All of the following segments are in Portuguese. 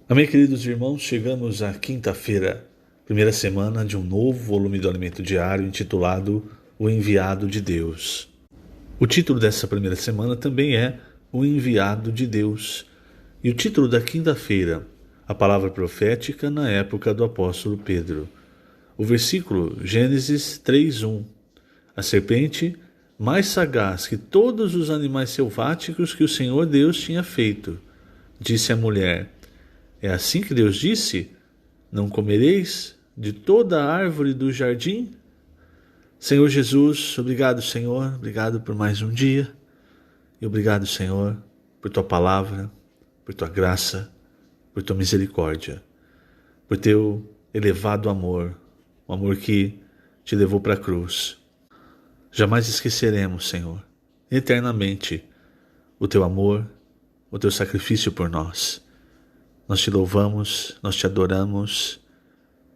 Amém, queridos irmãos, chegamos à quinta-feira, primeira semana de um novo volume do Alimento Diário intitulado O Enviado de Deus. O título dessa primeira semana também é O Enviado de Deus. E o título da quinta-feira, a palavra profética na época do apóstolo Pedro. O versículo, Gênesis 3:1. A serpente, mais sagaz que todos os animais selváticos que o Senhor Deus tinha feito, disse à mulher: é assim que Deus disse? Não comereis de toda a árvore do jardim? Senhor Jesus, obrigado, Senhor, obrigado por mais um dia. E obrigado, Senhor, por tua palavra, por tua graça, por tua misericórdia, por teu elevado amor, o amor que te levou para a cruz. Jamais esqueceremos, Senhor, eternamente, o teu amor, o teu sacrifício por nós. Nós te louvamos, nós te adoramos,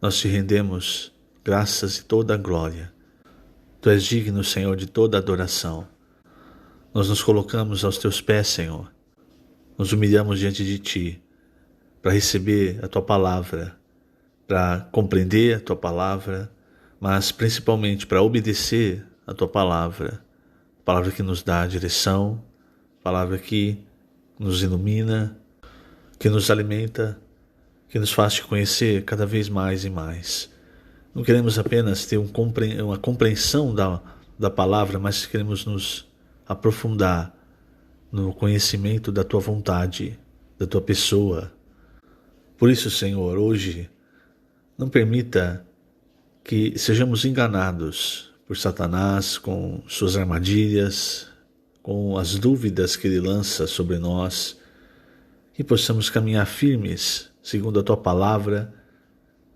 nós te rendemos graças e toda a glória. Tu és digno, Senhor, de toda a adoração. Nós nos colocamos aos teus pés, Senhor. Nos humilhamos diante de ti para receber a tua palavra, para compreender a tua palavra, mas principalmente para obedecer a tua palavra que nos dá a direção, palavra que nos ilumina, que nos alimenta, que nos faz te conhecer cada vez mais e mais. Não queremos apenas ter uma compreensão da palavra, mas queremos nos aprofundar no conhecimento da tua vontade, da tua pessoa. Por isso, Senhor, hoje, não permita que sejamos enganados por Satanás com suas armadilhas, com as dúvidas que ele lança sobre nós, que possamos caminhar firmes, segundo a tua palavra,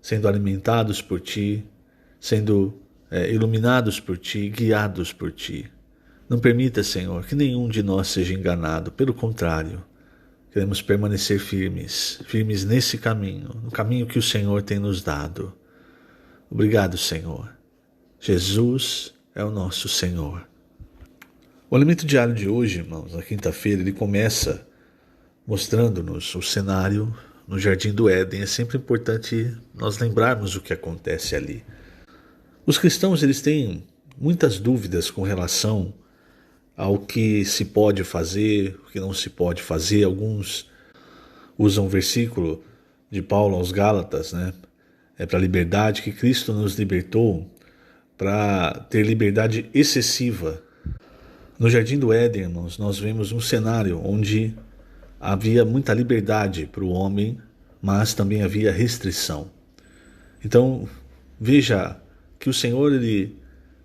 sendo alimentados por ti, sendo iluminados por ti, guiados por ti. Não permita, Senhor, que nenhum de nós seja enganado. Pelo contrário, queremos permanecer firmes nesse caminho, no caminho que o Senhor tem nos dado. Obrigado, Senhor. Jesus é o nosso Senhor. O alimento diário de hoje, irmãos, na quinta-feira, ele começa mostrando-nos o cenário no Jardim do Éden. É sempre importante nós lembrarmos o que acontece ali. Os cristãos, eles têm muitas dúvidas com relação ao que se pode fazer, o que não se pode fazer. Alguns usam o versículo de Paulo aos Gálatas, É para a liberdade que Cristo nos libertou, para ter liberdade excessiva. No Jardim do Éden, irmãos, nós vemos um cenário onde havia muita liberdade para o homem, mas também havia restrição. Então, veja que o Senhor ele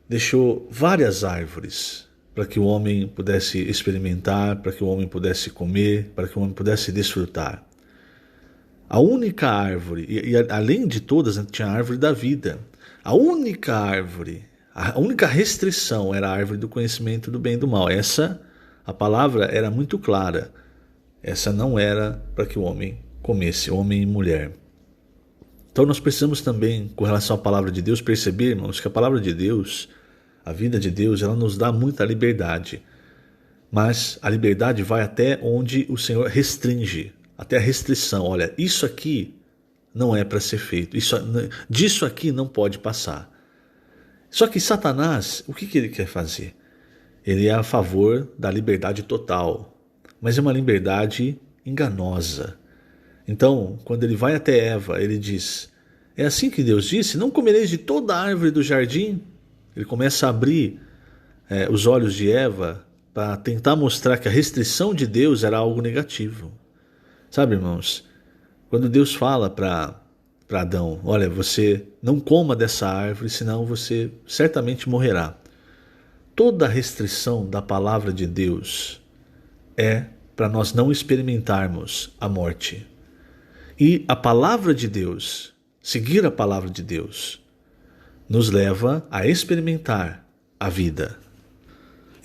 deixou várias árvores para que o homem pudesse experimentar, para que o homem pudesse comer, para que o homem pudesse desfrutar. A única árvore, e além de todas, tinha a árvore da vida. A única árvore, a única restrição era a árvore do conhecimento do bem e do mal. Essa, a palavra era muito clara. Essa não era para que o homem comesse, homem e mulher. Então nós precisamos também, com relação à palavra de Deus, perceber, irmãos, que a palavra de Deus, a vida de Deus, ela nos dá muita liberdade. Mas a liberdade vai até onde o Senhor restringe, até a restrição. Olha, isso aqui não é para ser feito, disso aqui não pode passar. Só que Satanás, o que ele quer fazer? Ele é a favor da liberdade total, mas é uma liberdade enganosa. Então, quando ele vai até Eva, ele diz: é assim que Deus disse, não comereis de toda a árvore do jardim? Ele começa a abrir os olhos de Eva para tentar mostrar que a restrição de Deus era algo negativo. Sabe, irmãos, quando Deus fala para Adão: olha, você não coma dessa árvore, senão você certamente morrerá. Toda a restrição da palavra de Deus é para nós não experimentarmos a morte. E a palavra de Deus, seguir a palavra de Deus, nos leva a experimentar a vida.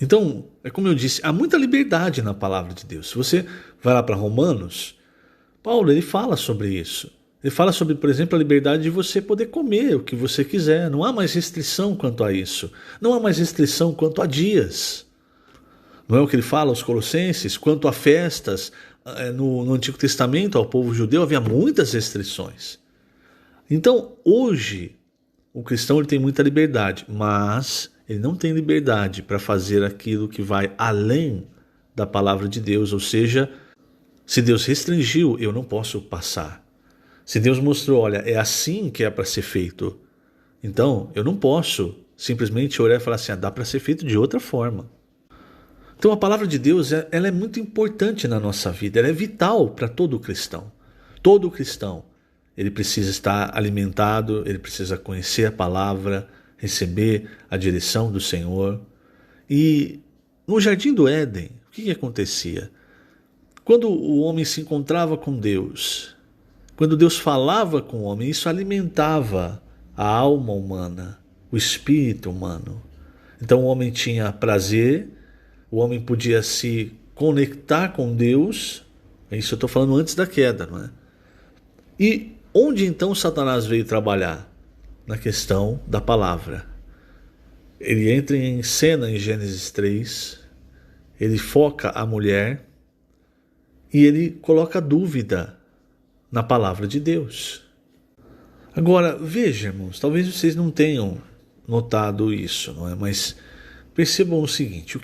Então, é como eu disse, há muita liberdade na palavra de Deus. Se você vai lá para Romanos, Paulo ele fala sobre isso. Ele fala sobre, por exemplo, a liberdade de você poder comer o que você quiser. Não há mais restrição quanto a isso. Não há mais restrição quanto a dias. Não é o que ele fala aos Colossenses? Quanto a festas, no Antigo Testamento, ao povo judeu, havia muitas restrições. Então, hoje, o cristão ele tem muita liberdade, mas ele não tem liberdade para fazer aquilo que vai além da palavra de Deus, ou seja, se Deus restringiu, eu não posso passar. Se Deus mostrou, olha, é assim que é para ser feito, então eu não posso simplesmente olhar e falar assim, dá para ser feito de outra forma. Então a palavra de Deus ela é muito importante na nossa vida, ela é vital para todo cristão. Todo cristão, ele precisa estar alimentado, ele precisa conhecer a palavra, receber a direção do Senhor. E no Jardim do Éden, o que acontecia? Quando o homem se encontrava com Deus, quando Deus falava com o homem, isso alimentava a alma humana, o espírito humano. Então o homem tinha prazer, o homem podia se conectar com Deus, isso eu estou falando antes da queda, não é? E onde então Satanás veio trabalhar? Na questão da palavra. Ele entra em cena em Gênesis 3, ele foca a mulher e ele coloca dúvida na palavra de Deus. Agora, veja, irmãos, talvez vocês não tenham notado isso, não é? Mas percebam o seguinte,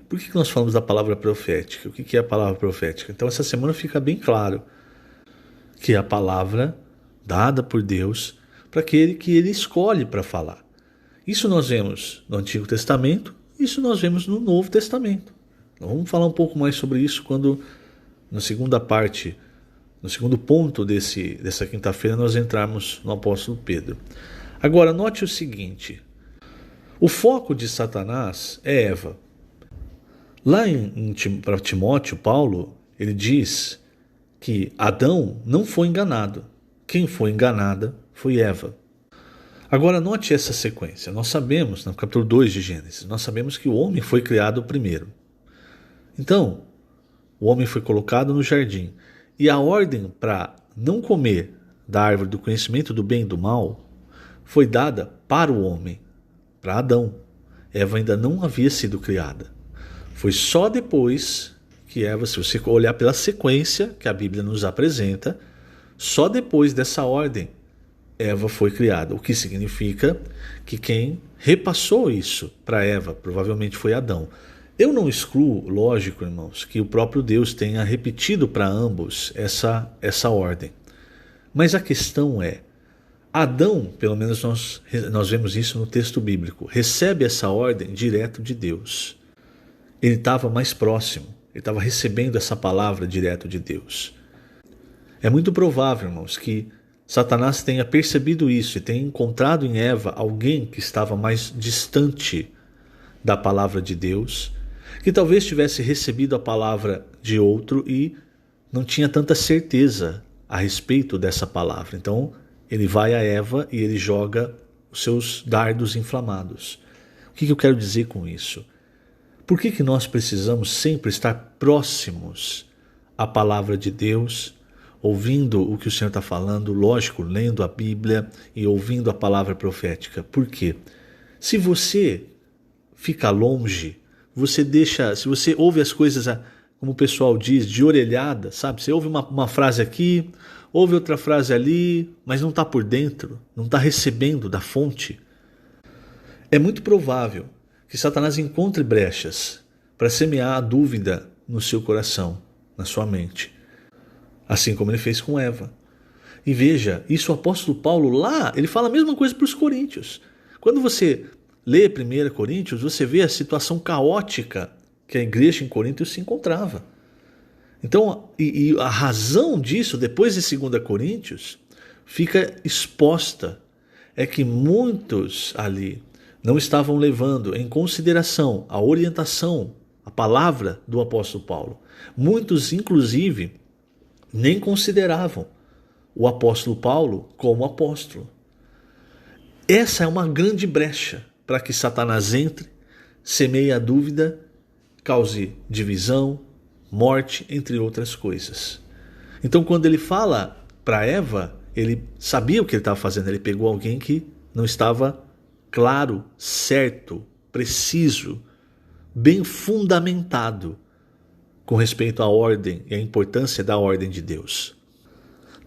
por que nós falamos da palavra profética? O que é a palavra profética? Então, essa semana fica bem claro que é a palavra dada por Deus para aquele que ele escolhe para falar. Isso nós vemos no Antigo Testamento, isso nós vemos no Novo Testamento. Então, vamos falar um pouco mais sobre isso quando, na segunda parte, no segundo ponto dessa quinta-feira, nós entrarmos no apóstolo Pedro. Agora, note o seguinte, o foco de Satanás é Eva. Lá para Timóteo, Paulo, ele diz que Adão não foi enganado. Quem foi enganada foi Eva. Agora note essa sequência. Nós sabemos, no capítulo 2 de Gênesis, nós sabemos que o homem foi criado primeiro. Então, o homem foi colocado no jardim. E a ordem para não comer da árvore do conhecimento do bem e do mal foi dada para o homem, para Adão. Eva ainda não havia sido criada. Foi só depois que Eva, se você olhar pela sequência que a Bíblia nos apresenta, só depois dessa ordem Eva foi criada, o que significa que quem repassou isso para Eva provavelmente foi Adão. Eu não excluo, lógico, irmãos, que o próprio Deus tenha repetido para ambos essa ordem. Mas a questão é, Adão, pelo menos nós vemos isso no texto bíblico, recebe essa ordem direto de Deus. Ele estava mais próximo, ele estava recebendo essa palavra direto de Deus. É muito provável, irmãos, que Satanás tenha percebido isso e tenha encontrado em Eva alguém que estava mais distante da palavra de Deus, que talvez tivesse recebido a palavra de outro e não tinha tanta certeza a respeito dessa palavra. Então ele vai a Eva e ele joga os seus dardos inflamados. O que eu quero dizer com isso? Por que nós precisamos sempre estar próximos à palavra de Deus, ouvindo o que o Senhor está falando, lógico, lendo a Bíblia e ouvindo a palavra profética? Por quê? Se você fica longe, se você ouve as coisas, como o pessoal diz, de orelhada, sabe? Você ouve uma frase aqui, ouve outra frase ali, mas não está por dentro, não está recebendo da fonte. É muito provável que Satanás encontre brechas para semear a dúvida no seu coração, na sua mente. Assim como ele fez com Eva. E veja, isso o apóstolo Paulo lá, ele fala a mesma coisa para os coríntios. Quando você lê 1 Coríntios, você vê a situação caótica que a igreja em Corinto se encontrava. Então, e a razão disso, depois de 2 Coríntios, fica exposta. É que muitos ali não estavam levando em consideração a orientação, a palavra do apóstolo Paulo. Muitos, inclusive, nem consideravam o apóstolo Paulo como apóstolo. Essa é uma grande brecha para que Satanás entre, semeie a dúvida, cause divisão, morte, entre outras coisas. Então, quando ele fala para Eva, ele sabia o que ele estava fazendo. Ele pegou alguém que não estava claro, certo, preciso, bem fundamentado com respeito à ordem e à importância da ordem de Deus.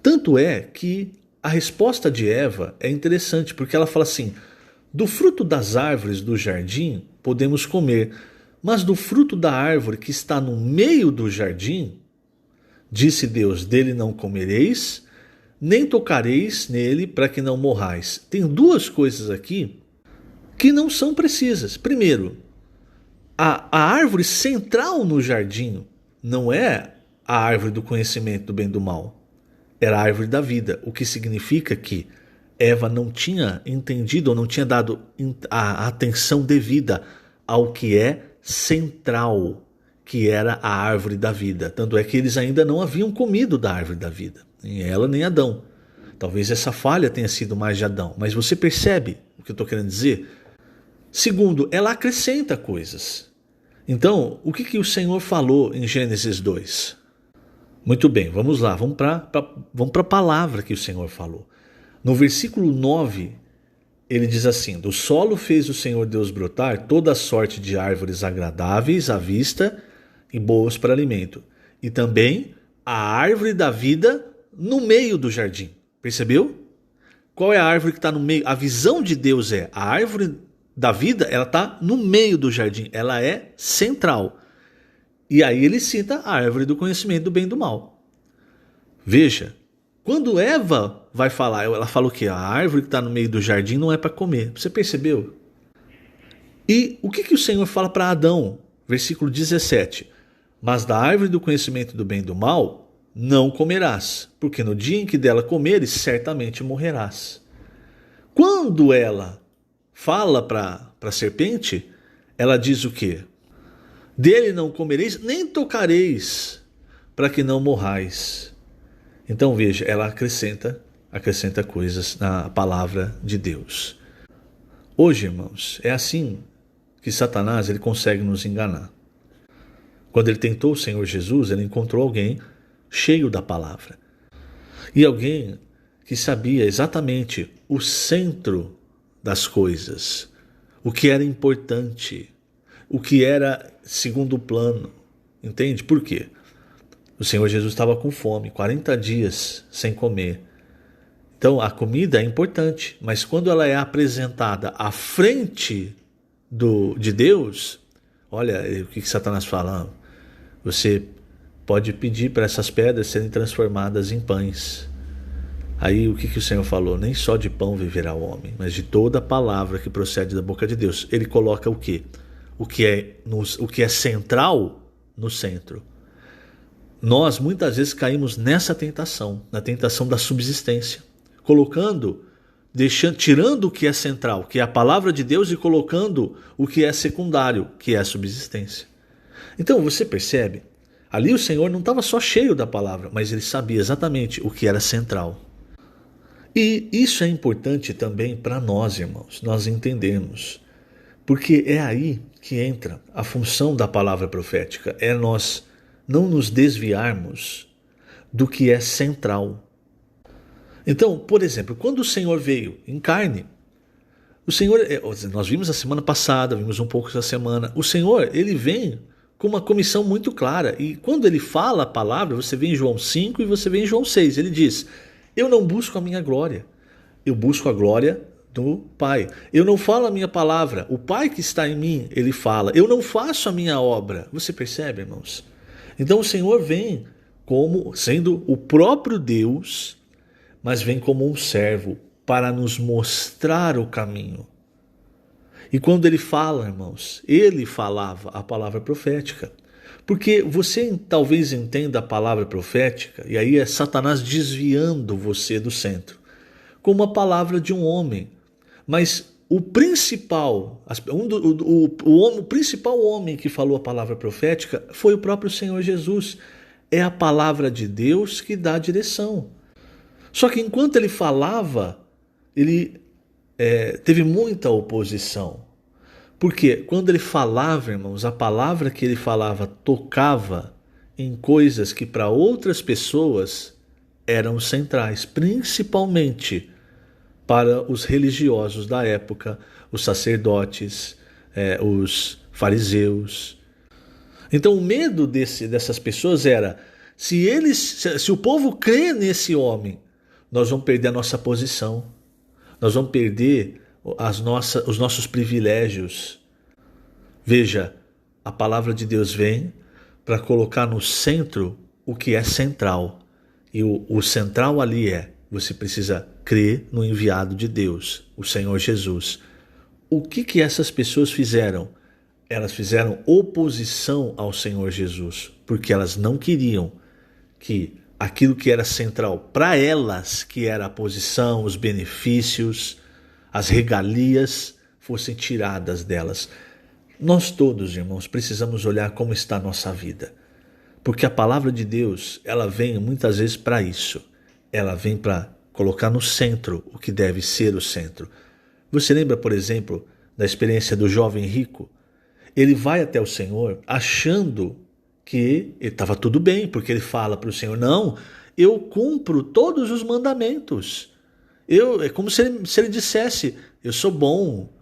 Tanto é que a resposta de Eva é interessante, porque ela fala assim: do fruto das árvores do jardim podemos comer, mas do fruto da árvore que está no meio do jardim, disse Deus, dele não comereis, nem tocareis nele para que não morrais. Tem duas coisas aqui que não são precisas. Primeiro, a árvore central no jardim não é a árvore do conhecimento do bem e do mal. Era a árvore da vida, o que significa que Eva não tinha entendido ou não tinha dado a atenção devida ao que é central, que era a árvore da vida. Tanto é que eles ainda não haviam comido da árvore da vida, nem ela nem Adão. Talvez essa falha tenha sido mais de Adão, mas você percebe o que eu estou querendo dizer? Segundo, ela acrescenta coisas. Então, o que o Senhor falou em Gênesis 2? Muito bem, vamos lá, vamos para a palavra que o Senhor falou. No versículo 9, ele diz assim: do solo fez o Senhor Deus brotar toda a sorte de árvores agradáveis à vista e boas para alimento, e também a árvore da vida no meio do jardim. Percebeu? Qual é a árvore que está no meio? A visão de Deus é a árvore da vida, ela está no meio do jardim, ela é central. E aí ele cita a árvore do conhecimento do bem e do mal. Veja, quando Eva vai falar, ela fala o quê? A árvore que está no meio do jardim não é para comer. Você percebeu? E o que o Senhor fala para Adão? Versículo 17. Mas da árvore do conhecimento do bem e do mal não comerás, porque no dia em que dela comeres, certamente morrerás. Quando ela fala para a serpente, ela diz o quê? Dele não comereis, nem tocareis, para que não morrais. Então veja, ela acrescenta coisas na palavra de Deus. Hoje, irmãos, é assim que Satanás ele consegue nos enganar. Quando ele tentou o Senhor Jesus, ele encontrou alguém cheio da palavra. E alguém que sabia exatamente o centro das coisas, o que era importante, o que era segundo plano. Entende? Por quê? O Senhor Jesus estava com fome, 40 dias sem comer. Então a comida é importante, mas quando ela é apresentada à frente de Deus, olha o que Satanás fala: você pode pedir para essas pedras serem transformadas em pães. Aí o que o Senhor falou? Nem só de pão viverá o homem, mas de toda palavra que procede da boca de Deus. Ele coloca o quê? O que é central no centro. Nós muitas vezes caímos nessa tentação, na tentação da subsistência, tirando o que é central, que é a palavra de Deus, e colocando o que é secundário, que é a subsistência. Então você percebe, ali o Senhor não estava só cheio da palavra, mas ele sabia exatamente o que era central. E isso é importante também para nós, irmãos, nós entendemos, porque é aí que entra a função da palavra profética, é nós não nos desviarmos do que é central. Então, por exemplo, quando o Senhor veio em carne, o Senhor, nós vimos a semana passada, vimos um pouco essa semana, o Senhor, ele vem com uma comissão muito clara, e quando ele fala a palavra, você vê em João 5 e você vê em João 6, ele diz: eu não busco a minha glória, eu busco a glória do Pai. Eu não falo a minha palavra, o Pai que está em mim, ele fala. Eu não faço a minha obra. Você percebe, irmãos? Então o Senhor vem como sendo o próprio Deus, mas vem como um servo para nos mostrar o caminho. E quando ele fala, irmãos, ele falava a palavra profética. Porque você talvez entenda a palavra profética, e aí é Satanás desviando você do centro, como a palavra de um homem. Mas o principal homem que falou a palavra profética foi o próprio Senhor Jesus. É a palavra de Deus que dá a direção. Só que enquanto ele falava, ele teve muita oposição. Porque quando ele falava, irmãos, a palavra que ele falava tocava em coisas que para outras pessoas eram centrais, principalmente para os religiosos da época, os sacerdotes, os fariseus. Então o medo dessas pessoas era, se o povo crê nesse homem, nós vamos perder a nossa posição, nós vamos perder os nossos privilégios. Veja, a palavra de Deus vem para colocar no centro o que é central. E o central ali você precisa crer no enviado de Deus, o Senhor Jesus. O que essas pessoas fizeram? Elas fizeram oposição ao Senhor Jesus, porque elas não queriam que aquilo que era central para elas, que era a posição, os benefícios, as regalias, fossem tiradas delas. Nós todos, irmãos, precisamos olhar como está a nossa vida. Porque a palavra de Deus, ela vem muitas vezes para isso. Ela vem para colocar no centro o que deve ser o centro. Você lembra, por exemplo, da experiência do jovem rico? Ele vai até o Senhor achando que estava tudo bem, porque ele fala para o Senhor, não, eu cumpro todos os mandamentos. É como se ele dissesse, eu sou bom.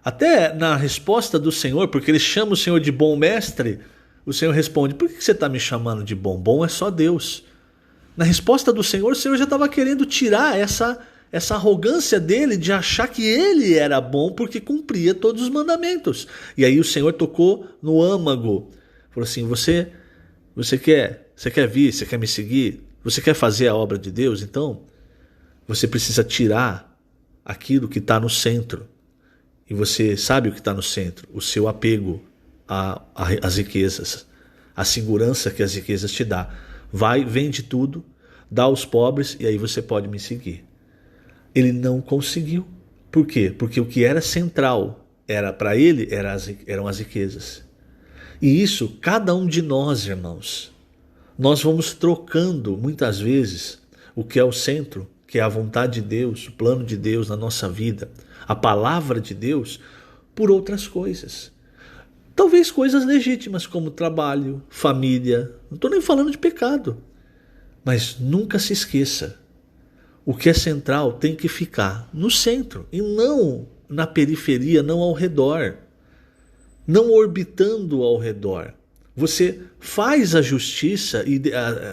Até na resposta do Senhor, porque ele chama o Senhor de bom mestre, o Senhor responde, por que você está me chamando de bom? Bom é só Deus. Na resposta do Senhor, o Senhor já estava querendo tirar essa arrogância dele de achar que ele era bom porque cumpria todos os mandamentos. E aí o Senhor tocou no âmago. Falou assim, você quer vir, você quer me seguir? Você quer fazer a obra de Deus? Então, você precisa tirar aquilo que está no centro. E você sabe o que está no centro? O seu apego às riquezas. A segurança que as riquezas te dão. Vai, vende tudo, dá aos pobres e aí você pode me seguir. Ele não conseguiu. Por quê? Porque o que era central para ele eram as riquezas. E isso, cada um de nós, irmãos, nós vamos trocando muitas vezes o que é o centro, que é a vontade de Deus, o plano de Deus na nossa vida, a palavra de Deus, por outras coisas. Talvez coisas legítimas como trabalho, família, não estou nem falando de pecado. Mas nunca se esqueça, o que é central tem que ficar no centro e não na periferia, não ao redor, não orbitando ao redor. Você faz a justiça e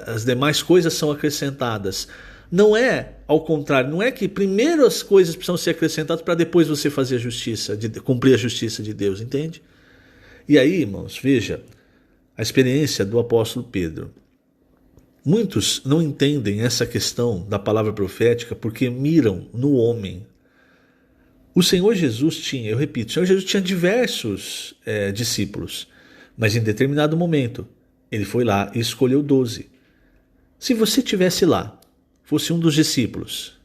as demais coisas são acrescentadas. Não é ao contrário, não é que primeiro as coisas precisam ser acrescentadas para depois você fazer a justiça, cumprir a justiça de Deus, entende? E aí, irmãos, veja a experiência do apóstolo Pedro. Muitos não entendem essa questão da palavra profética porque miram no homem. O Senhor Jesus tinha, eu repito, o Senhor Jesus tinha diversos discípulos, mas em determinado momento ele foi lá e escolheu 12. Se você estivesse lá, fosse um dos discípulos,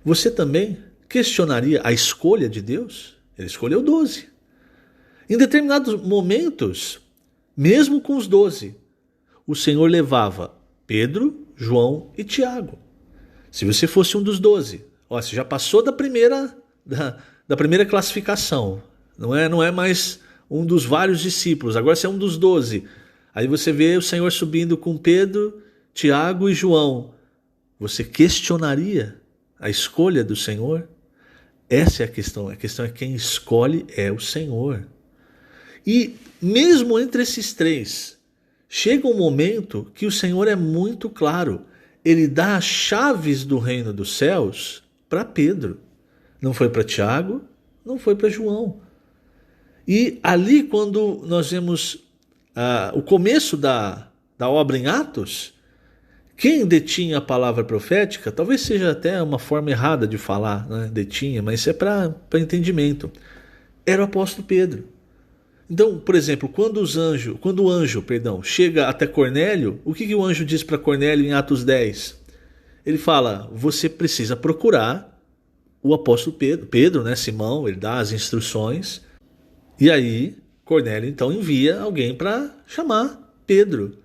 você também questionaria a escolha de Deus? Ele escolheu 12. Em determinados momentos, mesmo com os 12, o Senhor levava Pedro, João e Tiago. Se você fosse um dos 12, você já passou da primeira classificação. Não é mais um dos vários discípulos, agora você é um dos 12. Aí você vê o Senhor subindo com Pedro, Tiago e João. Você questionaria a escolha do Senhor? Essa é a questão. A questão é quem escolhe é o Senhor. E mesmo entre esses três, chega um momento que o Senhor é muito claro. Ele dá as chaves do reino dos céus para Pedro. Não foi para Tiago, não foi para João. E ali, quando nós vemos o começo da obra em Atos, quem detinha a palavra profética, talvez seja até uma forma errada de falar, né? Detinha, mas isso é para entendimento, era o apóstolo Pedro. Então, por exemplo, quando o anjo chega até Cornélio, o que o anjo diz para Cornélio em Atos 10? Ele fala, você precisa procurar o apóstolo Pedro, né, Simão, ele dá as instruções, e aí Cornélio então envia alguém para chamar Pedro.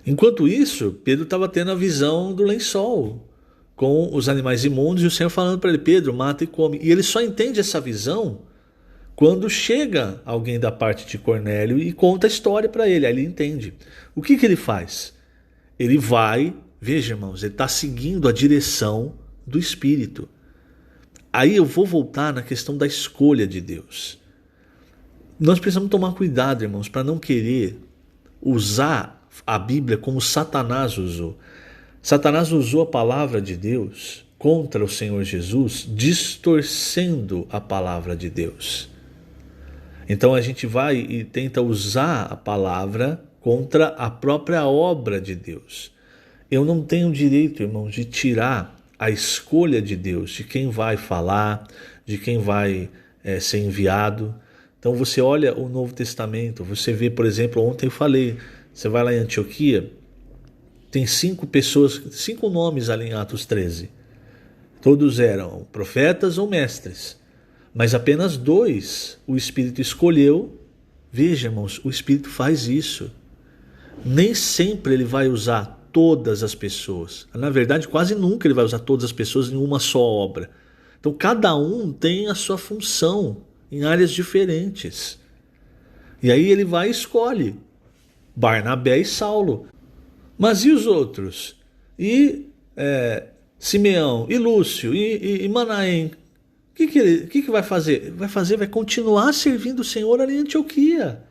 Enquanto isso, Pedro estava tendo a visão do lençol, com os animais imundos, e o Senhor falando para ele, Pedro, mata e come. E ele só entende essa visão quando chega alguém da parte de Cornélio e conta a história para ele, aí ele entende. O que ele faz? Ele vai, veja irmãos, ele está seguindo a direção do Espírito. Aí eu vou voltar na questão da escolha de Deus. Nós precisamos tomar cuidado, irmãos, para não querer usar a Bíblia como Satanás usou. Satanás usou a palavra de Deus contra o Senhor Jesus, distorcendo a palavra de Deus. Então a gente vai e tenta usar a palavra contra a própria obra de Deus. Eu não tenho direito, irmãos, de tirar a escolha de Deus, de quem vai falar, de quem vai ser enviado. Então você olha o Novo Testamento, você vê, por exemplo, ontem eu falei, você vai lá em Antioquia, tem 5 pessoas, 5 nomes ali em Atos 13. Todos eram profetas ou mestres, mas apenas 2 o Espírito escolheu. Veja, irmãos, o Espírito faz isso. Nem sempre ele vai usar todas as pessoas. Na verdade, quase nunca ele vai usar todas as pessoas em uma só obra. Então, cada um tem a sua função em áreas diferentes. E aí ele vai e escolhe Barnabé e Saulo. Mas e os outros? E Simeão, e Lúcio, e Manaém? O que vai fazer? Vai continuar servindo o Senhor ali em Antioquia.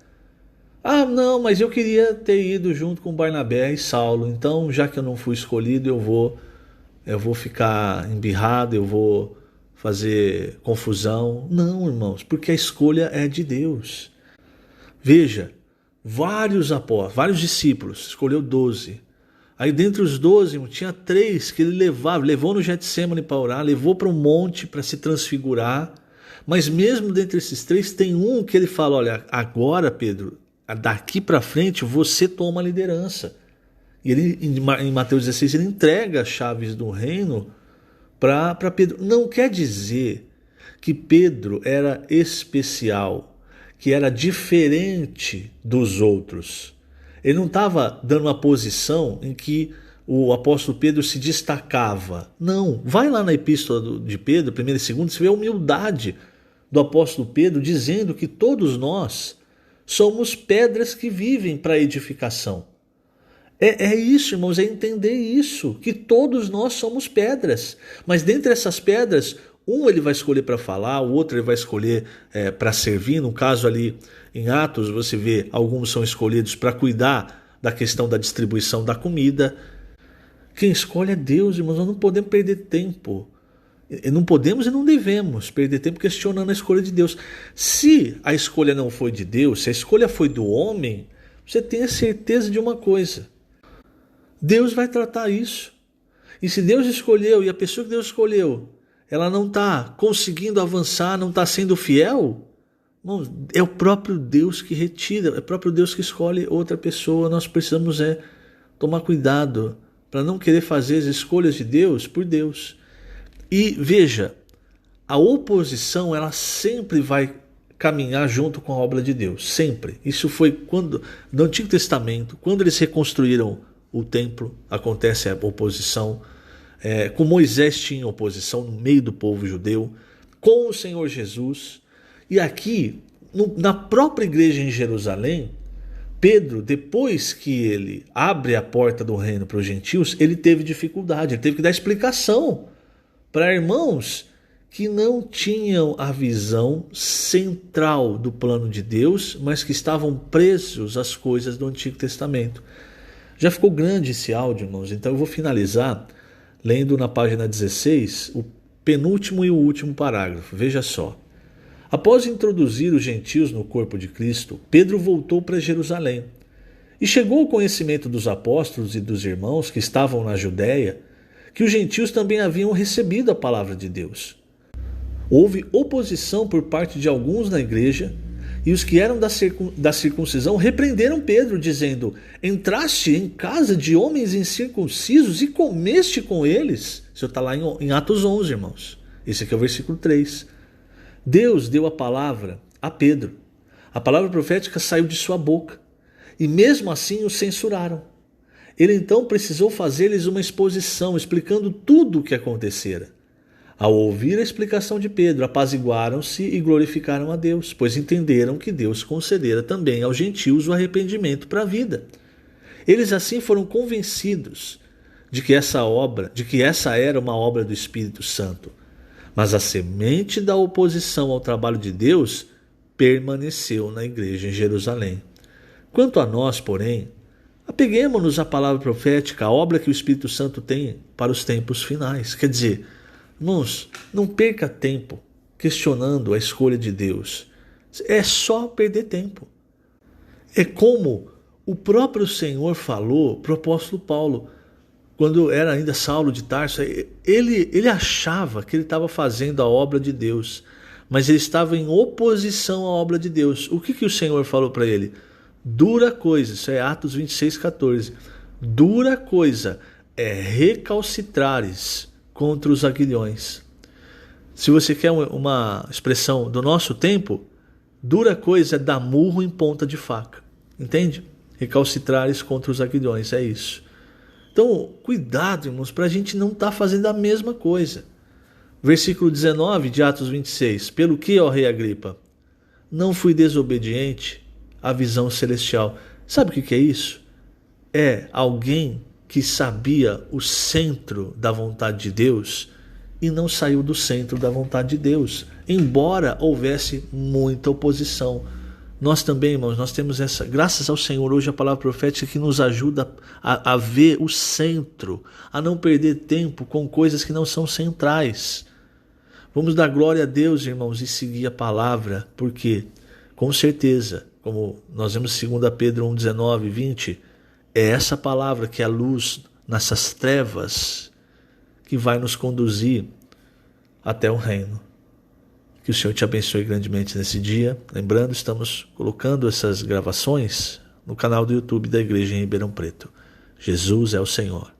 Ah, não, mas eu queria ter ido junto com Barnabé e Saulo. Então, já que eu não fui escolhido, eu vou ficar embirrado, eu vou fazer confusão. Não, irmãos, porque a escolha é de Deus. Veja, vários apóstolos, vários discípulos, escolheu 12. Aí dentre os 12, tinha 3 que ele levou no Getsêmani para orar, levou para um monte para se transfigurar. Mas mesmo dentre esses 3, tem um que ele fala, olha, agora Pedro, daqui para frente você toma a liderança. E ele, em Mateus 16, ele entrega as chaves do reino para Pedro. Não quer dizer que Pedro era especial, que era diferente dos outros. Ele não estava dando uma posição em que o apóstolo Pedro se destacava. Não, vai lá na epístola de Pedro, 1 e 2, você vê a humildade do apóstolo Pedro dizendo que todos nós somos pedras que vivem para edificação. É isso, irmãos, é entender isso, que todos nós somos pedras. Mas dentre essas pedras, um ele vai escolher para falar, o outro ele vai escolher para servir. No caso ali em Atos, você vê alguns são escolhidos para cuidar da questão da distribuição da comida. Quem escolhe é Deus, irmãos, nós não podemos perder tempo. Não podemos e não devemos perder tempo questionando a escolha de Deus. Se a escolha não foi de Deus, se a escolha foi do homem, você tenha certeza de uma coisa: Deus vai tratar isso. E se Deus escolheu e a pessoa que Deus escolheu, ela não está conseguindo avançar, não está sendo fiel, é o próprio Deus que retira, é o próprio Deus que escolhe outra pessoa. Nós precisamos tomar cuidado para não querer fazer as escolhas de Deus por Deus. E veja, a oposição ela sempre vai caminhar junto com a obra de Deus, sempre. Isso foi quando no Antigo Testamento, quando eles reconstruíram o templo, acontece a oposição. Com Moisés tinha oposição no meio do povo judeu, com o Senhor Jesus. E aqui, na própria igreja em Jerusalém, Pedro, depois que ele abre a porta do reino para os gentios, ele teve dificuldade, ele teve que dar explicação para irmãos que não tinham a visão central do plano de Deus, mas que estavam presos às coisas do Antigo Testamento. Já ficou grande esse áudio, irmãos, então eu vou finalizar lendo na página 16 o penúltimo e o último parágrafo. Veja só. Após introduzir os gentios no corpo de Cristo, Pedro voltou para Jerusalém e chegou ao conhecimento dos apóstolos e dos irmãos que estavam na Judéia que os gentios também haviam recebido a palavra de Deus. Houve oposição por parte de alguns na igreja, e os que eram da circuncisão repreenderam Pedro, dizendo: entraste em casa de homens incircuncisos e comeste com eles. Isso está lá em Atos 11, irmãos. Esse aqui é o versículo 3. Deus deu a palavra a Pedro. A palavra profética saiu de sua boca, e mesmo assim o censuraram. Ele então precisou fazer-lhes uma exposição, explicando tudo o que acontecera. Ao ouvir a explicação de Pedro, apaziguaram-se e glorificaram a Deus, pois entenderam que Deus concedera também aos gentios o arrependimento para a vida. Eles assim foram convencidos de que essa era uma obra do Espírito Santo. Mas a semente da oposição ao trabalho de Deus permaneceu na igreja em Jerusalém. Quanto a nós, porém, apeguemo-nos à palavra profética, à obra que o Espírito Santo tem para os tempos finais. Quer dizer, irmãos, não perca tempo questionando a escolha de Deus. É só perder tempo. É como o próprio Senhor falou para o apóstolo Paulo, quando era ainda Saulo de Tarso. Ele achava que ele estava fazendo a obra de Deus, mas ele estava em oposição à obra de Deus. O que o Senhor falou para ele? Dura coisa, isso é Atos 26,14. Dura coisa é recalcitrares contra os aguilhões. Se você quer uma expressão do nosso tempo, dura coisa é dar murro em ponta de faca. Entende? Recalcitrares contra os aguilhões, é isso. Então, cuidado, irmãos, para a gente não estar fazendo a mesma coisa. Versículo 19 de Atos 26. Pelo que, ó rei Agripa, não fui desobediente à visão celestial. Sabe o que é isso? É alguém que sabia o centro da vontade de Deus e não saiu do centro da vontade de Deus, embora houvesse muita oposição. Nós também, irmãos, nós temos essa, graças ao Senhor, hoje a palavra profética que nos ajuda a ver o centro, a não perder tempo com coisas que não são centrais. Vamos dar glória a Deus, irmãos, e seguir a palavra, porque, com certeza, como nós vemos em 2 Pedro 1, 19 e 20, é essa palavra que é a luz nessas trevas que vai nos conduzir até o reino. Que o Senhor te abençoe grandemente nesse dia. Lembrando, estamos colocando essas gravações no canal do YouTube da Igreja em Ribeirão Preto. Jesus é o Senhor.